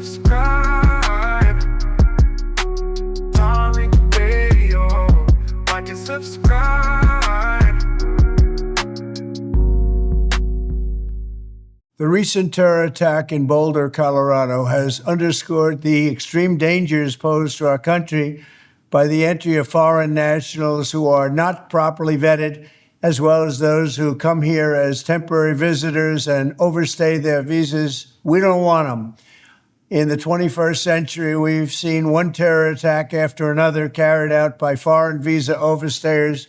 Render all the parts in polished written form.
subscribe. Tariq Radio. Like and subscribe. The recent terror attack in Boulder, Colorado, has underscored the extreme dangers posed to our country by the entry of foreign nationals who are not properly vetted, as well as those who come here as temporary visitors and overstay their visas. We don't want them. In the 21st century, we've seen one terror attack after another carried out by foreign visa overstayers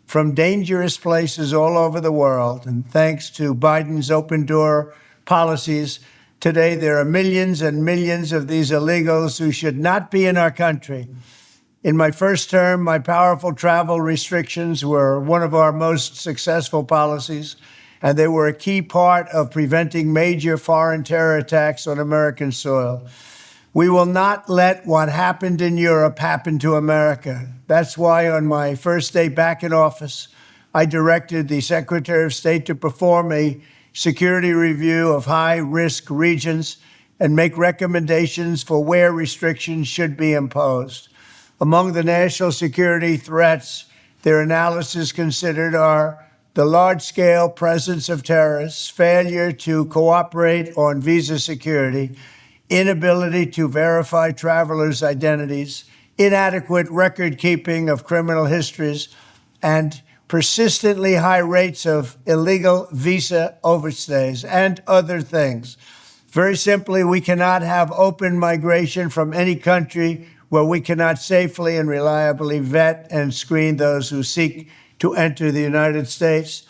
from dangerous places all over the world. And thanks to Biden's open door policies, today there are millions and millions of these illegals who should not be in our country. In my first term, my powerful travel restrictions were one of our most successful policies, and they were a key part of preventing major foreign terror attacks on American soil. We will not let what happened in Europe happen to America. That's why on my first day back in office, I directed the Secretary of State to perform a security review of high-risk regions and make recommendations for where restrictions should be imposed. Among the national security threats their analysis considered are the large-scale presence of terrorists, failure to cooperate on visa security, inability to verify travelers' identities, inadequate record-keeping of criminal histories, and persistently high rates of illegal visa overstays, and other things. Very simply, we cannot have open migration from any country where we cannot safely and reliably vet and screen those who seek to enter the United States.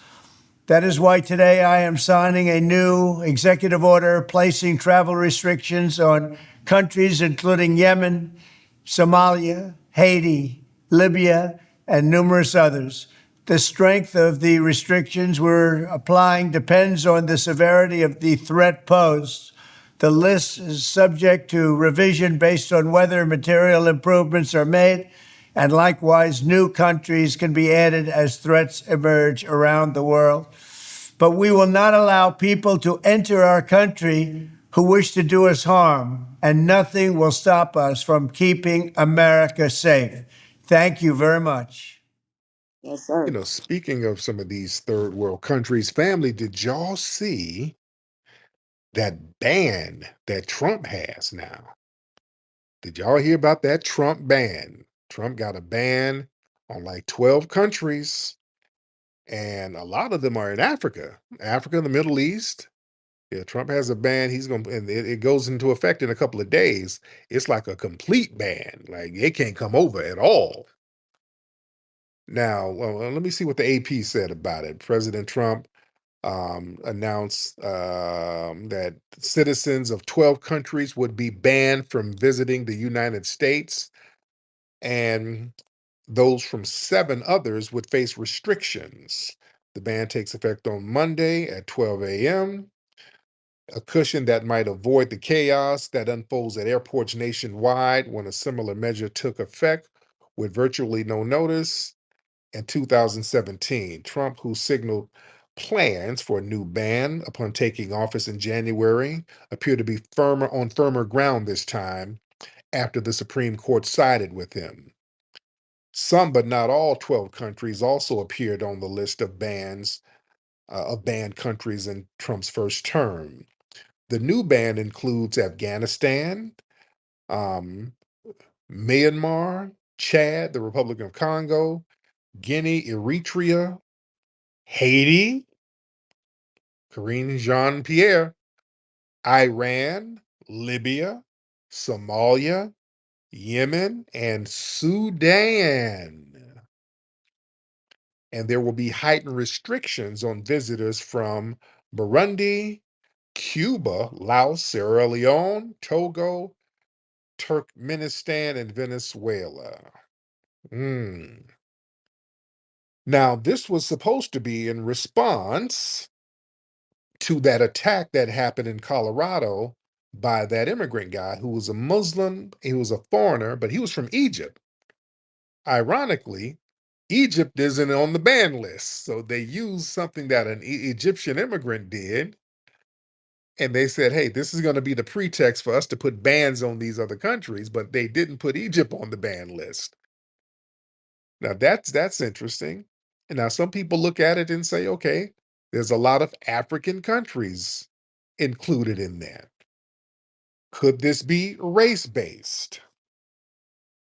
That is why today I am signing a new executive order placing travel restrictions on countries including Yemen, Somalia, Haiti, Libya, and numerous others. The strength of the restrictions we're applying depends on the severity of the threat posed. The list is subject to revision based on whether material improvements are made, and likewise, new countries can be added as threats emerge around the world. But we will not allow people to enter our country who wish to do us harm, and nothing will stop us from keeping America safe. Thank you very much. Yes, sir. Speaking of some of these third world countries, family, did y'all see that ban that Trump has now? Did y'all hear about that Trump ban? Trump got a ban on like 12 countries, and a lot of them are in Africa, and the Middle East. Yeah, Trump has a ban. And it goes into effect in a couple of days. It's like a complete ban. Like it can't come over at all. Now, let me see what the AP said about it. President Trump announced that citizens of 12 countries would be banned from visiting the United States, and those from 7 others would face restrictions. The ban takes effect on Monday at 12 a.m., a cushion that might avoid the chaos that unfolds at airports nationwide when a similar measure took effect with virtually no notice. In 2017, Trump, who signaled plans for a new ban upon taking office in January, appeared to be on firmer ground this time after the Supreme Court sided with him. Some, but not all, 12 countries also appeared on the list of banned countries in Trump's first term. The new ban includes Afghanistan, Myanmar, Chad, the Republic of Congo, Guinea, Eritrea, Haiti, Karine Jean-Pierre, Iran, Libya, Somalia, Yemen, and Sudan. And there will be heightened restrictions on visitors from Burundi, Cuba, Laos, Sierra Leone, Togo, Turkmenistan, and Venezuela. Now, this was supposed to be in response to that attack that happened in Colorado by that immigrant guy who was a Muslim. He was a foreigner, but he was from Egypt. Ironically, Egypt isn't on the ban list. So they used something that an Egyptian immigrant did And they said, hey, this is going to be the pretext for us to put bans on these other countries, but they didn't put Egypt on the ban list. Now that's interesting. And now some people look at it and say, okay, there's a lot of African countries included in that. Could this be race-based?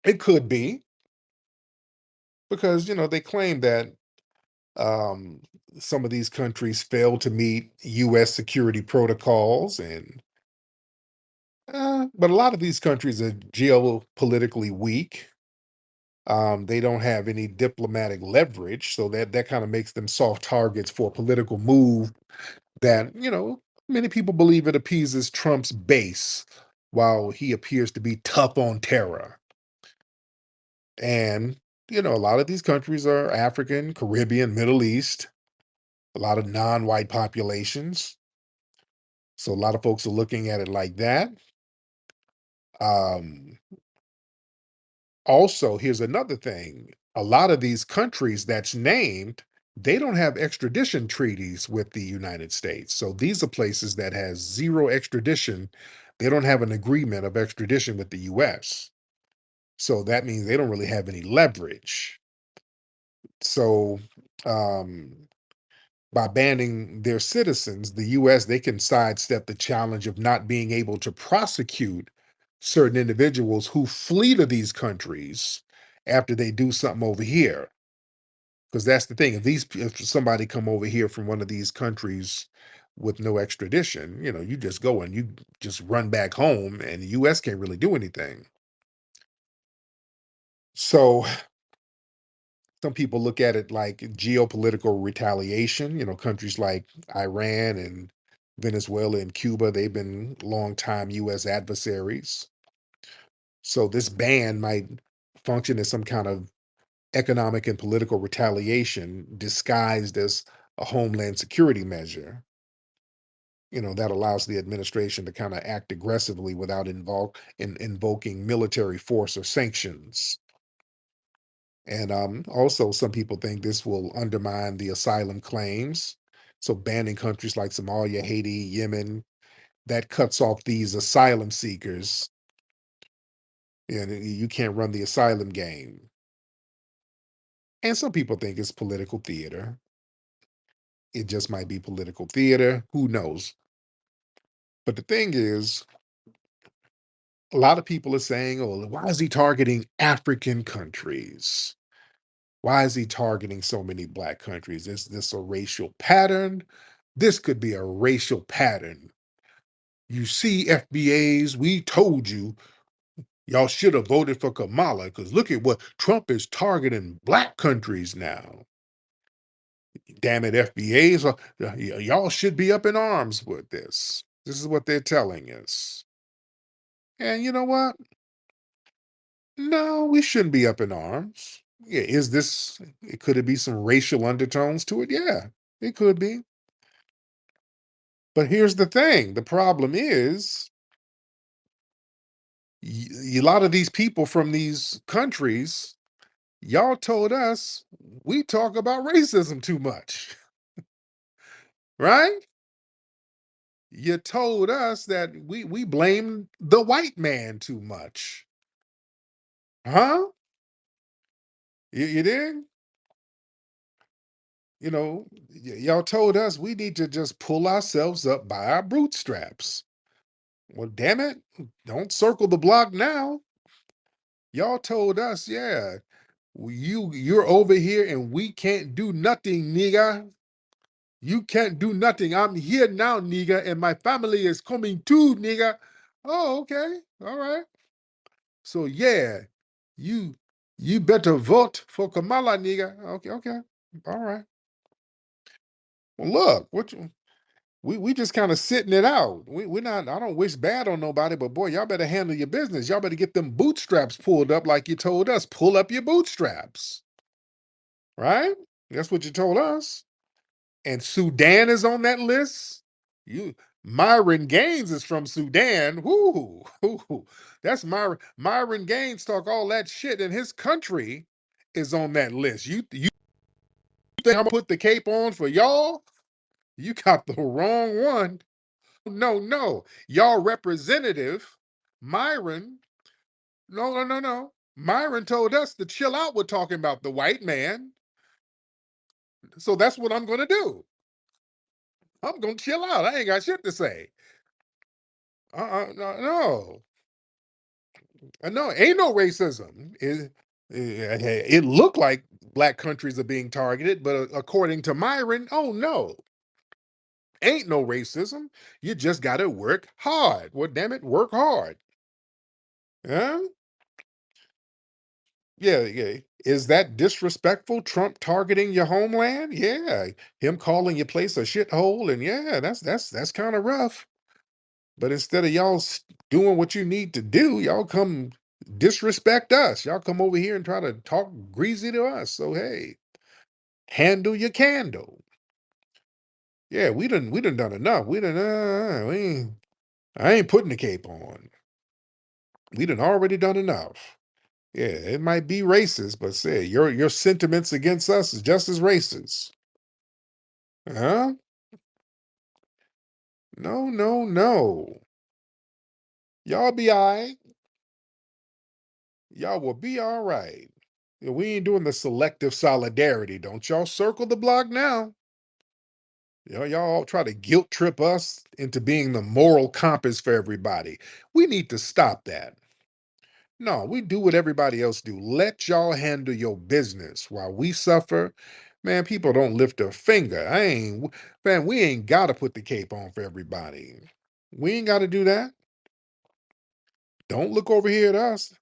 It could be because, they claim that um, some of these countries fail to meet U.S. security protocols, but a lot of these countries are geopolitically weak. They don't have any diplomatic leverage, so that kind of makes them soft targets for a political move that, many people believe it appeases Trump's base while he appears to be tough on terror. And, a lot of these countries are African, Caribbean, Middle East, a lot of non-white populations. So a lot of folks are looking at it like that. Um, Also, here's another thing. A lot of these countries that's named, they don't have extradition treaties with the United States. So these are places that has zero extradition. They don't have an agreement of extradition with the US. So that means they don't really have any leverage. So um by banning their citizens, the US, they can sidestep the challenge of not being able to prosecute certain individuals who flee to these countries after they do something over here. Because that's the thing. If somebody come over here from one of these countries with no extradition, you just go and you just run back home and the US can't really do anything. So some people look at it like geopolitical retaliation. Countries like Iran and Venezuela and Cuba, they've been longtime US adversaries. So this ban might function as some kind of economic and political retaliation disguised as a homeland security measure. That allows the administration to kind of act aggressively without invoking military force or sanctions. And also, some people think this will undermine the asylum claims. So, banning countries like Somalia, Haiti, Yemen, that cuts off these asylum seekers. And you can't run the asylum game. And some people think it's political theater. It just might be political theater. Who knows? But the thing is, a lot of people are saying, oh, why is he targeting African countries? Why is he targeting so many black countries? Is this a racial pattern? This could be a racial pattern. You see, FBAs, we told you y'all should have voted for Kamala because look at what Trump is targeting black countries now. Damn it, FBAs, y'all should be up in arms with this. This is what they're telling us. And you know what? No, we shouldn't be up in arms. Yeah, could it be some racial undertones to it? Yeah, it could be. But here's the thing, the problem is a lot of these people from these countries, y'all told us we talk about racism too much, right? You told us that we blame the white man too much. Huh? You did? Y'all told us we need to just pull ourselves up by our bootstraps. Well, damn it. Don't circle the block now. Y'all told us, yeah, you're over here and we can't do nothing, nigga. You can't do nothing. I'm here now, nigga, and my family is coming too, nigga. Oh, okay. All right. So yeah, you you better vote for Kamala, nigga. Okay, okay. All right. Well, look, we just kind of sitting it out. We're not, I don't wish bad on nobody, but boy, y'all better handle your business. Y'all better get them bootstraps pulled up like you told us. Pull up your bootstraps. Right? That's what you told us. And Sudan is on that list. You Myron Gaines is from Sudan. Whoo, whoo. That's Myron Gaines talk all that shit, and his country is on that list. You think I'm gonna put the cape on for y'all? You got the wrong one. no. Y'all representative, Myron, no. Myron told us to chill out with talking about the white man. So that's what I'm going to do. I'm going to chill out. I ain't got shit to say. No. No, ain't no racism. It looked like black countries are being targeted, but according to Myron, oh no, ain't no racism. You just got to work hard. Well, damn it, work hard. Huh? Yeah. Is that disrespectful? Trump targeting your homeland? Yeah. Him calling your place a shithole, and yeah, that's kind of rough. But instead of y'all doing what you need to do, y'all come disrespect us. Y'all come over here and try to talk greasy to us. So hey, handle your candle. Yeah, we done done enough. I ain't putting the cape on. We done already done enough. Yeah, it might be racist, but say your sentiments against us is just as racist. Huh? No. Y'all be all right. Y'all will be all right. Yeah, we ain't doing the selective solidarity. Don't y'all circle the block now. Y'all try to guilt trip us into being the moral compass for everybody. We need to stop that. No, we do what everybody else do. Let y'all handle your business while we suffer. Man, people don't lift a finger. Man, we ain't got to put the cape on for everybody. We ain't got to do that. Don't look over here at us.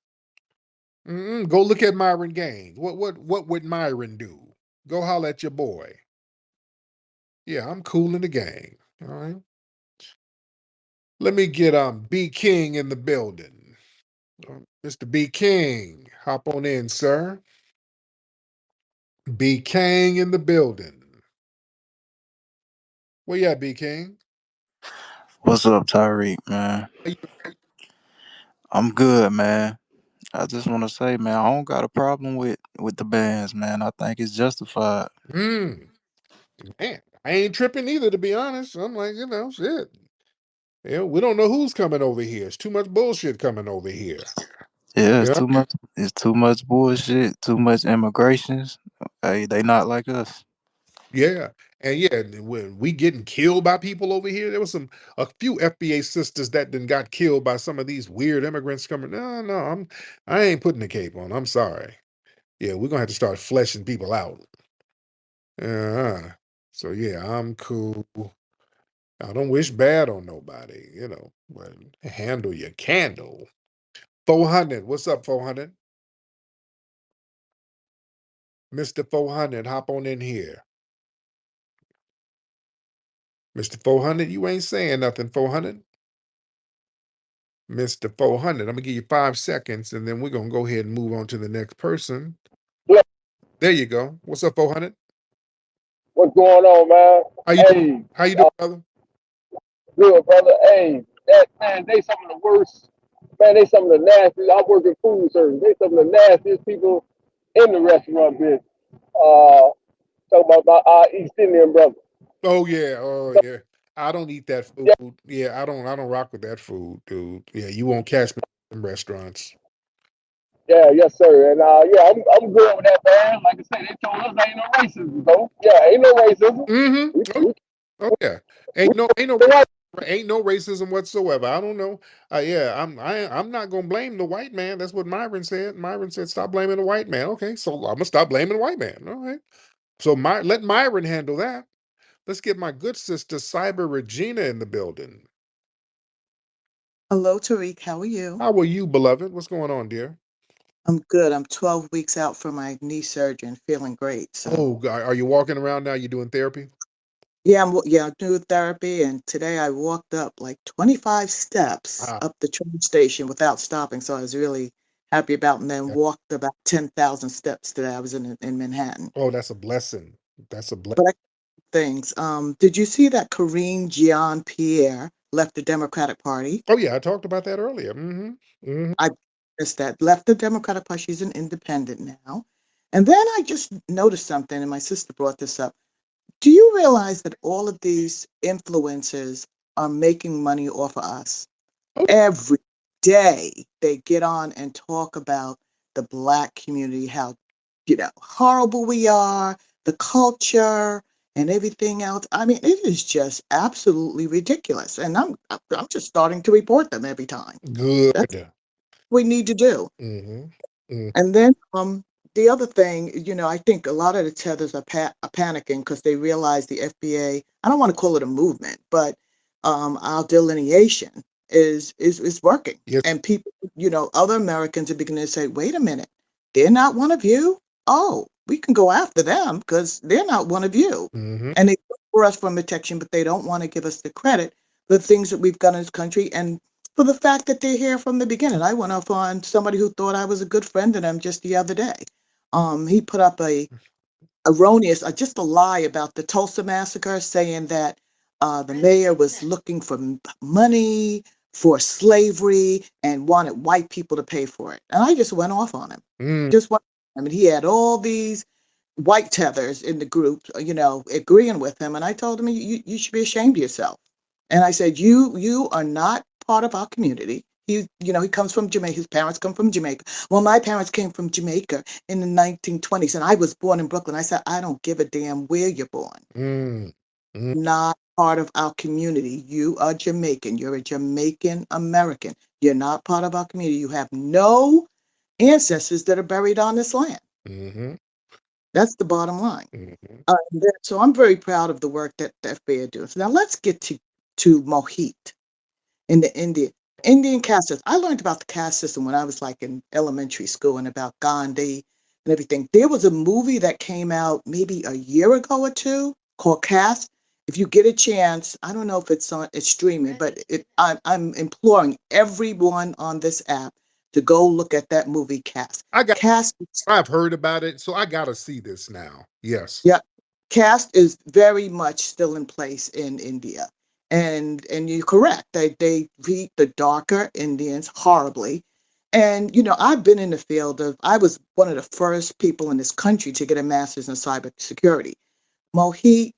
Go look at Myron Gaines. What would Myron do? Go holler at your boy. Yeah, I'm cool in the gang. All right. Let me get B King in the building. Mr. B King, hop on in, sir. B King in the building. Where you at, B King? What's up, Tariq, man? How you- I'm good, man. I just want to say, man, I don't got a problem with the bands, man. I think it's justified. Mm, man, I ain't tripping either, to be honest. I'm like, shit. Yeah, we don't know who's coming over here. It's too much bullshit coming over here. Yeah, it's Yeah. too much. It's too much bullshit. Too much immigrations. Hey, they not like us. Yeah, and yeah, when we getting killed by people over here, there was a few FBA sisters that then got killed by some of these weird immigrants coming. No, I ain't putting the cape on. I'm sorry. Yeah, we're gonna have to start fleshing people out. Uh, so yeah, I'm cool. I don't wish bad on nobody, but handle your candle. 400, what's up, 400? Mr. 400, hop on in here. Mr. 400, you ain't saying nothing, 400. Mr. 400. I'm gonna give you 5 seconds, and then we're gonna go ahead and move on to the next person. Yeah, There you go. What's up, 400? what's going on, man? How you doing? Hey, How you doing, brother? good brother. Hey, that man, they some of the worst. Man, they some of the nastiest. I work in food service. They some of the nastiest people in the restaurant business. Talk about my East Indian brother. Oh yeah. I don't eat that Yeah, food. Yeah, I don't rock with that food, dude. Yeah, you won't catch me in restaurants. yeah, yes, sir. And yeah, I'm good with that, man. Like I said, they told us ain't no racism, bro. Yeah, ain't no racism. Mm-hmm. We Oh, we oh yeah. we right. Ain't no racism whatsoever. I don't know. Yeah, I'm not gonna blame the white man. That's what Myron said. Myron said, "Stop blaming the white man." Okay, so I'm gonna stop blaming the white man. All right. So let Myron handle that. Let's get my good sister Cyber Regina in the building. Hello, Tariq. How are you? How are you, beloved? What's going on, dear? I'm good. I'm 12 weeks out from my knee surgery and feeling great. So, Oh, are you walking around now? You doing therapy? yeah, I'm doing therapy. And today I walked up like 25 steps Ah, up the train station without stopping. So I was really happy about it. And then yeah. walked about 10,000 steps today. I was in Manhattan. Oh, that's a blessing. That's a blessing. But I things. Did you see that Karine Jean-Pierre left the Democratic Party? Oh yeah, I talked about that earlier. Mm-hmm. I missed that. Left the Democratic Party. She's an independent now. And then I just noticed something, and my sister brought this up. Do you realize that all of these influencers are making money off of us. Oh, Every day they get on and talk about the Black community, how, horrible we are, the culture and everything else. I mean, it is just absolutely ridiculous. And I'm just starting to report them every time. That's good. what we need to do. Mm-hmm. Mm, And then the other thing, I think a lot of the tethers are panicking because they realize the FBA. I don't want to call it a movement, but our delineation is working, yes. and people, other Americans are beginning to say, "Wait a minute, they're not one of you. Oh, we can go after them because they're not one of you." Mm-hmm. And they look for us for protection, but they don't want to give us the credit for the things that we've done in this country. And for the fact that they're here from the beginning. I went off on somebody who thought I was a good friend to them just the other day. He put up a erroneous, just a lie about the Tulsa massacre, saying that the mayor was looking for money for slavery and wanted white people to pay for it. And I just went off on him. Mm, Just went. I mean, he had all these white tethers in the group, agreeing with him. And I told him, you should be ashamed of yourself. And I said, you are not part of our community. He comes from Jamaica. His parents come from Jamaica. Well, my parents came from Jamaica in the 1920s, and I was born in Brooklyn. I said, I don't give a damn where you're born. mm, mm, Not part of our community. You are Jamaican. You're a Jamaican American. You're not part of our community. You have no ancestors that are buried on this land. mm-hmm. That's the bottom line. Mm-hmm. So I'm very proud of the work that the FBI are doing. So now let's get to Mohit in the Indian caste system. I learned about the caste system when I was like in elementary school and about Gandhi and everything. There was a movie that came out maybe a year ago or two called Caste. If you get a chance, I don't know if it's streaming, but I'm imploring everyone on this app to go look at that movie Caste. I got. Caste I've heard about it, so I got to see this now. Yes. Yeah, caste is very much still in place in India, and you're correct. They treat the darker Indians horribly, and I've been in the field of. I was one of the first people in this country to get a master's in cybersecurity. Mohit,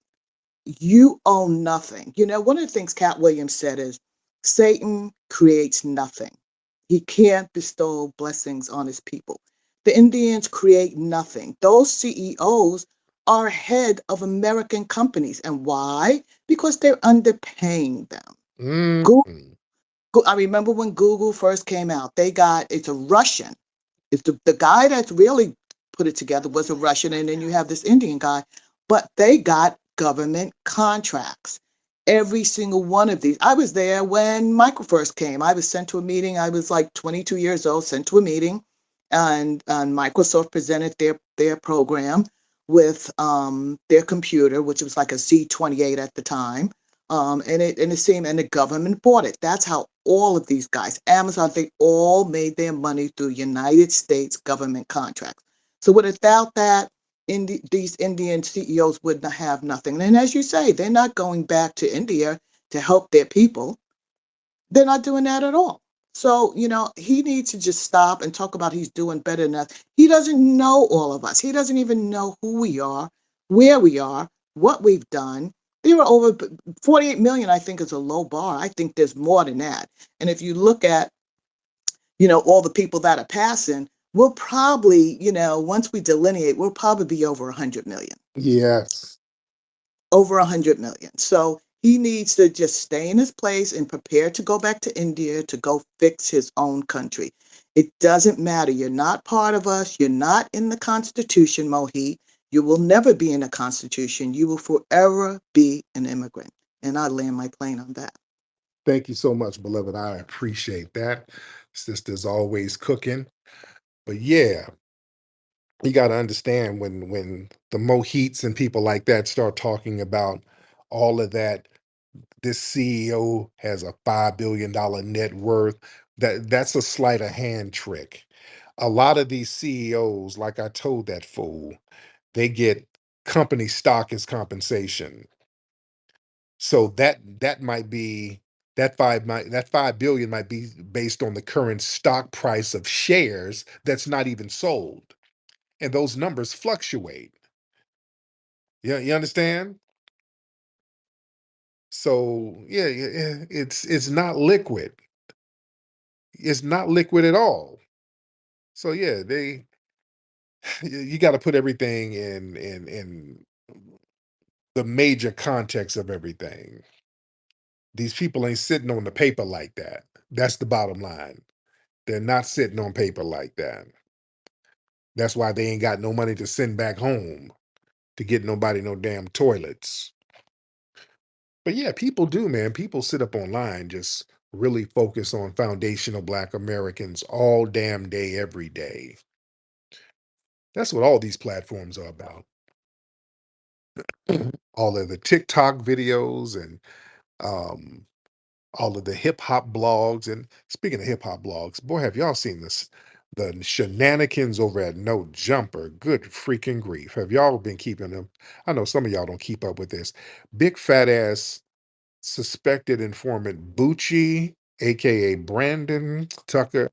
you own nothing. One of the things Cat Williams said is Satan creates nothing. He can't bestow blessings on his people. The Indians create nothing. Those CEOs are head of American companies. And why? Because they're underpaying them. Mm, Google, I remember when Google first came out, it's a Russian. It's the guy that's really put it together was a Russian, and then you have this Indian guy, but they got government contracts. Every single one of these. I was there when Michael first came. I was sent to a meeting. I was like 22 years old, sent to a meeting, and Microsoft presented their program with their computer, which was like a Z28 at the time. And it seemed, and the government bought it. That's how all of these guys, Amazon, they all made their money through United States government contracts. So without that, these Indian CEOs would not have nothing. And as you say, they're not going back to India to help their people. They're not doing that at all. So, he needs to just stop and talk about he's doing better than us. He doesn't know all of us. He doesn't even know who we are, where we are, what we've done. There are over 48 million, I think is a low bar. I think there's more than that. And if you look at, all the people that are passing, we'll probably, once we delineate, we'll probably be over 100 million. yes. Over 100 million. So he needs to just stay in his place and prepare to go back to India to go fix his own country. It doesn't matter. You're not part of us. You're not in the Constitution, Mohit. You will never be in the Constitution. You will forever be an immigrant. And I land my plane on that. Thank you so much, beloved. I appreciate that. Sister's always cooking. But yeah, you got to understand when the Mohits and people like that start talking about all of that, this CEO has a $5 billion net worth. That's a sleight of hand trick. A lot of these CEOs, like I told that fool, they get company stock as compensation. So that might be that 5 billion might be based on the current stock price of shares that's not even sold. And those numbers fluctuate. You understand? So yeah, it's not liquid. It's not liquid at all. So yeah, they you got to put everything in the major context of everything. These people ain't sitting on the paper like that. That's the bottom line. They're not sitting on paper like that. That's why they ain't got no money to send back home to get nobody no damn toilets. But yeah, people do, man. People sit up online just really focus on foundational Black Americans all damn day, every day. That's what all these platforms are about. All of the TikTok videos and um, all of the hip hop blogs. And speaking of hip hop blogs, boy, have y'all seen this? The shenanigans over at No Jumper. Good freaking grief. Have y'all been keeping them? I know some of y'all don't keep up with this. Big fat ass suspected informant Bucci, aka Brandon Tucker.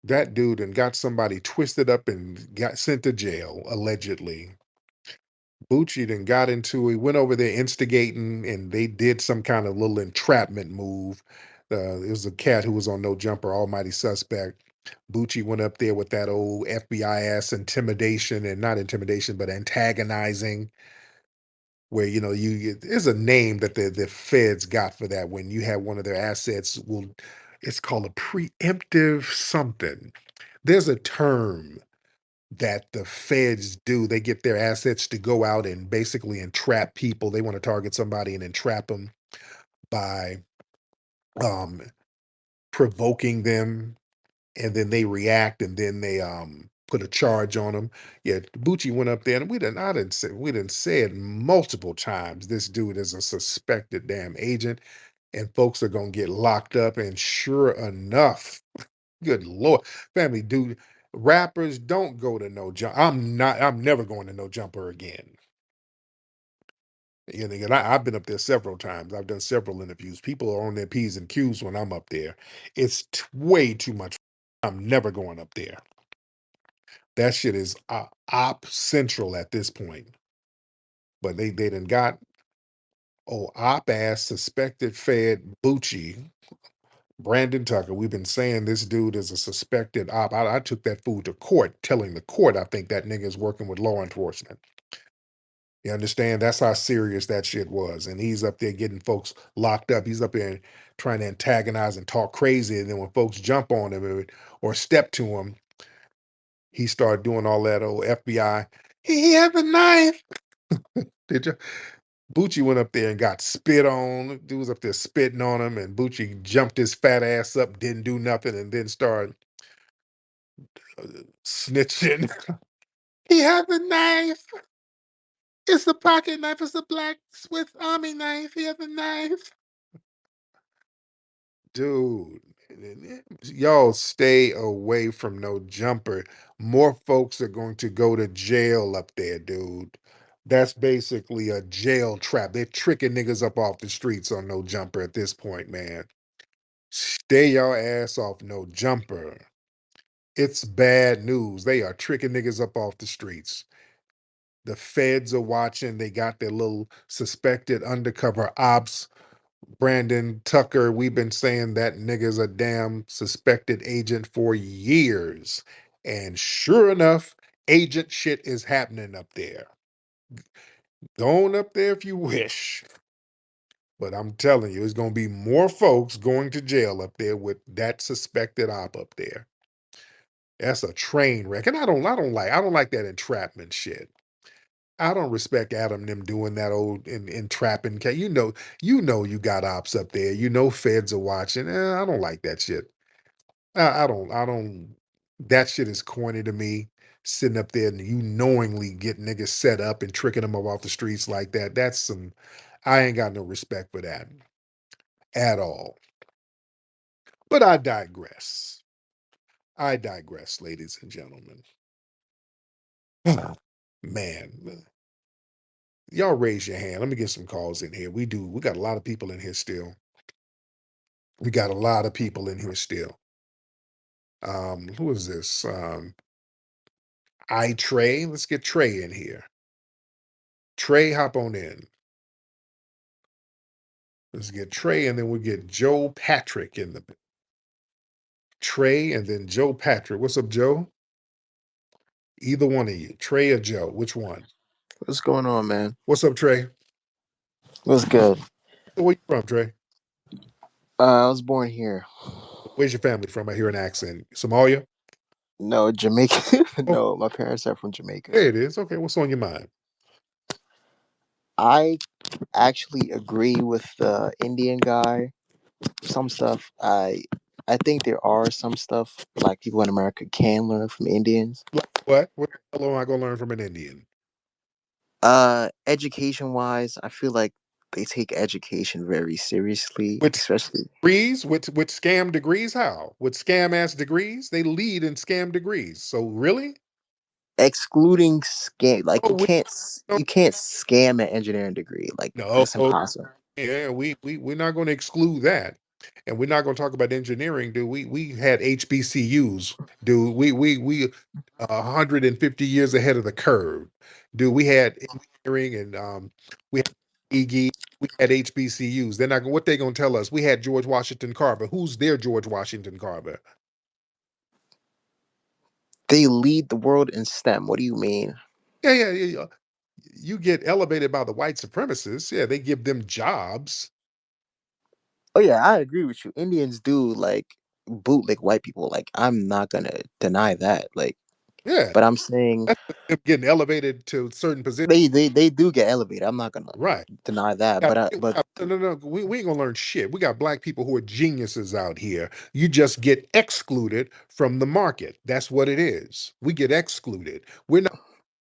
That dude and got somebody twisted up and got sent to jail, allegedly. Bucci then got into he went over there instigating, and they did some kind of little entrapment move. It was a cat who was on No Jumper, almighty suspect. Bucci went up there with that old FBI ass intimidation, and not intimidation, but antagonizing, where there's a name that the feds got for that when you have one of their assets will it's called a preemptive something. There's a term that the feds do. They get their assets to go out and basically entrap people. They want to target somebody and entrap them by um, provoking them, and then they react, and then they put a charge on them. Yeah, Bucci went up there, and we didn't say it multiple times. This dude is a suspected damn agent, and folks are gonna get locked up. And sure enough, good Lord, family, dude, rappers don't go to No Jump. I'm never going to No Jumper again. And I've been up there several times. I've done several interviews. People are on their P's and Q's when I'm up there. It's way too much. I'm never going up there. That shit is op central at this point. But they done got op ass suspected fed Bucci Brandon Tucker. We've been saying this dude is a suspected op. I took that fool to court, telling the court I think that nigga is working with law enforcement. You understand? That's how serious that shit was. And he's up there getting folks locked up. He's up there trying to antagonize and talk crazy. And then when folks jump on him or step to him, he started doing all that old FBI. He have a knife. Did you? Bucci went up there and got spit on. Dude was up there spitting on him, and Bucci jumped his fat ass up, didn't do nothing, and then started snitching. He have a knife. It's a pocket knife. It's a black Swiss Army knife. He have a knife. Dude, y'all stay away from No Jumper. More folks are going to go to jail up there, dude. That's basically a jail trap. They're tricking niggas up off the streets on No Jumper at this point, man. Stay your ass off No Jumper. It's bad news. They are tricking niggas up off the streets. The feds are watching. They got their little suspected undercover ops. Brandon Tucker, we've been saying that nigga's a damn suspected agent for years. And sure enough, agent shit is happening up there. Go on up there if you wish. But I'm telling you, it's going to be more folks going to jail up there with that suspected op up there. That's a train wreck. And I don't like that entrapment shit. I don't respect Adam them doing that old entrapping. You got ops up there. You know feds are watching. I don't like that shit. I don't. That shit is corny to me. Sitting up there and you knowingly get niggas set up and tricking them up off the streets like that. That's some. I ain't got no respect for that at all. But I digress. I digress, ladies and gentlemen. Man, y'all raise your hand. Let me get some calls in here. We do. We got a lot of people in here still. We got a lot of people in here still. Who is this? Trey. Let's get Trey in here. Trey, hop on in. Let's get Trey, and then we'll get Joe Patrick in the Trey, and then Joe Patrick. What's up, Joe? Either one of you, Trey or Joe, which one? What's going on, man? What's up, Trey? What's good? Where you from, Trey? I was born here. Where's your family from? I hear an accent. Somalia? No, Jamaica. Oh, No, my parents are from Jamaica. there it is. Okay, what's on your mind? I actually agree with the Indian guy. Some stuff I think there are some stuff black people in America can learn from Indians. Like what? What the hell am I gonna learn from an Indian? Education wise, I feel like they take education very seriously, With especially degrees? With scam degrees? How? With scam ass degrees? They lead in scam degrees. So really? excluding scam. Like Oh, we don't. you can't scam an engineering degree. Like No. that's impossible. Yeah, we're not going to exclude that, and we're not going to talk about engineering. Do we had HBCUs? Do we 150 years ahead of the curve? Do we had engineering and we had EG, we had HBCUs? They're not what they going to tell us. We had George Washington Carver. Who's their George Washington Carver? They lead the world in STEM. What do you mean? Yeah. You get elevated by the white supremacists. Yeah, they give them jobs. Oh yeah, I agree with you. Indians do like bootleg white people. Like I'm not gonna deny that. Like, Yeah, but I'm saying that's them getting elevated to certain positions. they do get elevated. I'm not gonna Right. deny that. But No. We ain't gonna learn shit. We got black people who are geniuses out here. You just get excluded from the market. That's what it is. We get excluded. We're not.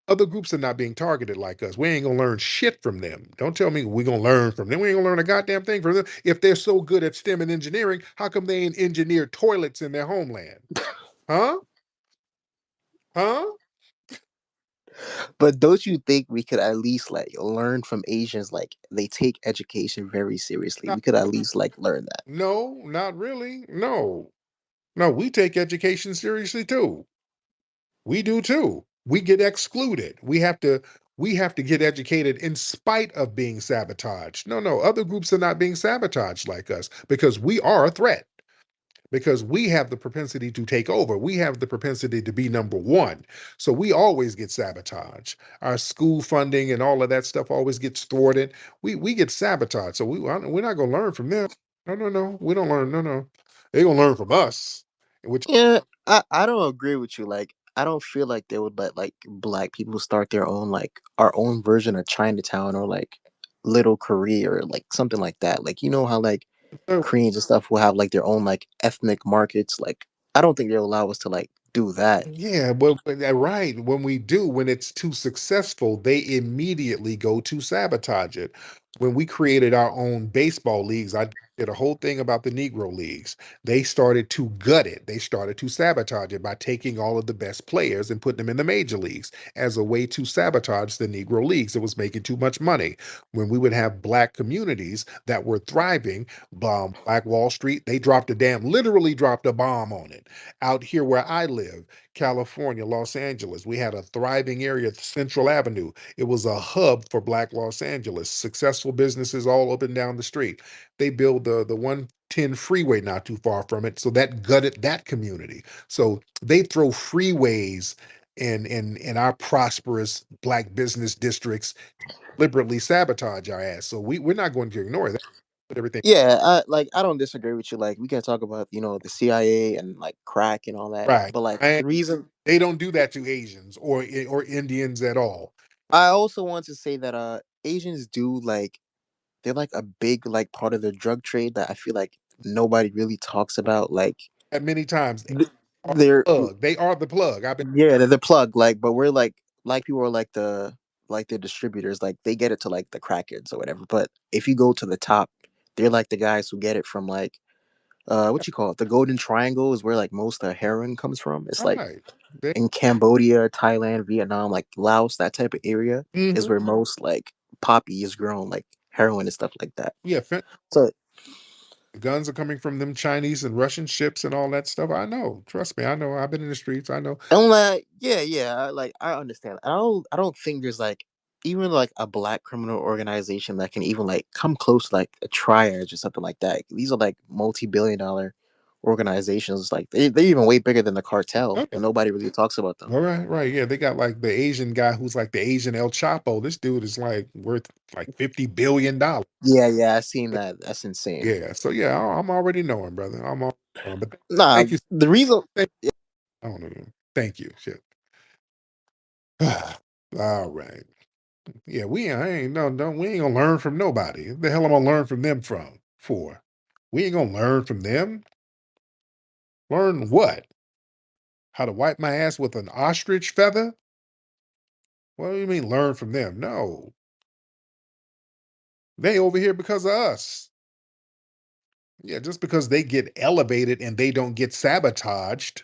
Other groups are not being targeted like us. We ain't gonna learn shit from them. Don't tell me we're gonna learn from them. We ain't gonna learn a goddamn thing from them. If they're so good at STEM and engineering, how come they ain't engineered toilets in their homeland? Huh? Huh? but don't you think we could at least like learn from Asians? Like they take education very seriously. Not, We could at least like learn that. no, not really. No. No, we take education seriously too. We do too. We get excluded. We have to get educated in spite of being sabotaged. No, other groups are not being sabotaged like us because we are a threat. Because we have the propensity to take over. We have the propensity to be number one. So we always get sabotaged. Our school funding and all of that stuff always gets thwarted. We get sabotaged. So we're not going to learn from them. No. We don't learn. No. They're going to learn from us. Which Yeah, I don't agree with you. Like I don't feel like they would let like black people start their own like our own version of Chinatown or like Little Korea or like something like that. Like you know how like Koreans and stuff will have like their own like ethnic markets. Like I don't think they'll allow us to like do that. Yeah, well, right. When we do, when it's too successful, they immediately go to sabotage it. When we created our own baseball leagues, I did a whole thing about the Negro leagues. They started to gut it. They started to sabotage it by taking all of the best players and putting them in the major leagues as a way to sabotage the Negro leagues. It was making too much money. When we would have black communities that were thriving, Black Wall Street, they literally dropped a bomb on it out here where I live, California, Los Angeles. We had a thriving area, Central Avenue. It was a hub for Black Los Angeles. Successful businesses all up and down the street. They built the 110 freeway not too far from it, so that gutted that community. So they throw freeways in our prosperous black business districts, deliberately sabotage our ass. So we're not going to ignore that. Put everything Yeah, I don't disagree with you. Like we can talk about the CIA and like crack and all that, right. but like And the reason they don't do that to Asians or Indians at all. I also want to say that Asians do like they're like a big like part of the drug trade that I feel like nobody really talks about. Like At many times. th- they're Plug. They are the plug. I've been yeah, they're the plug. Like, but we're like people are like the distributors. Like they get it to like the crackheads or whatever. But if you go to the top, they're like the guys who get it from like what you call it, the Golden Triangle is where like most of heroin comes from. It's like right. They, in Cambodia, Thailand, Vietnam, like Laos, that type of area is mhm. where most like poppy is grown, like heroin and stuff like that. Yeah, So guns are coming from them Chinese and Russian ships and all that stuff. I know. Trust me, I know. I've been in the streets. I know. and like yeah, I understand. I don't think there's like even like a black criminal organization that can even like come close to like a triage or something like that. These are like multi-billion-dollar organizations. Like they're even way bigger than the cartel, Okay. and nobody really talks about them. All right, right. Yeah, they got like the Asian guy who's like the Asian El Chapo. This dude is like worth like $50 billion. Yeah, I seen that. That's insane. Yeah. So yeah, I'm already knowing, brother. I'm already knowing. But Nah, thank you. the reason. Thank, I don't know. Thank you. Shit. All right. Yeah, I ain't no, we ain't gonna learn from nobody. The hell am I gonna learn from them from for? We ain't gonna learn from them. Learn what? How to wipe my ass with an ostrich feather? What do you mean learn from them? No. They over here because of us. Yeah, just because they get elevated and they don't get sabotaged,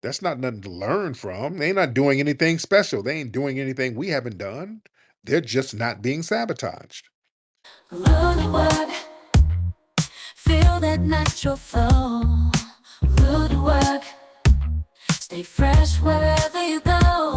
that's not nothing to learn from. They're not doing anything special. They ain't doing anything we haven't done. They're just not being sabotaged. Rude work, feel that natural flow. Rude work, stay fresh wherever you go.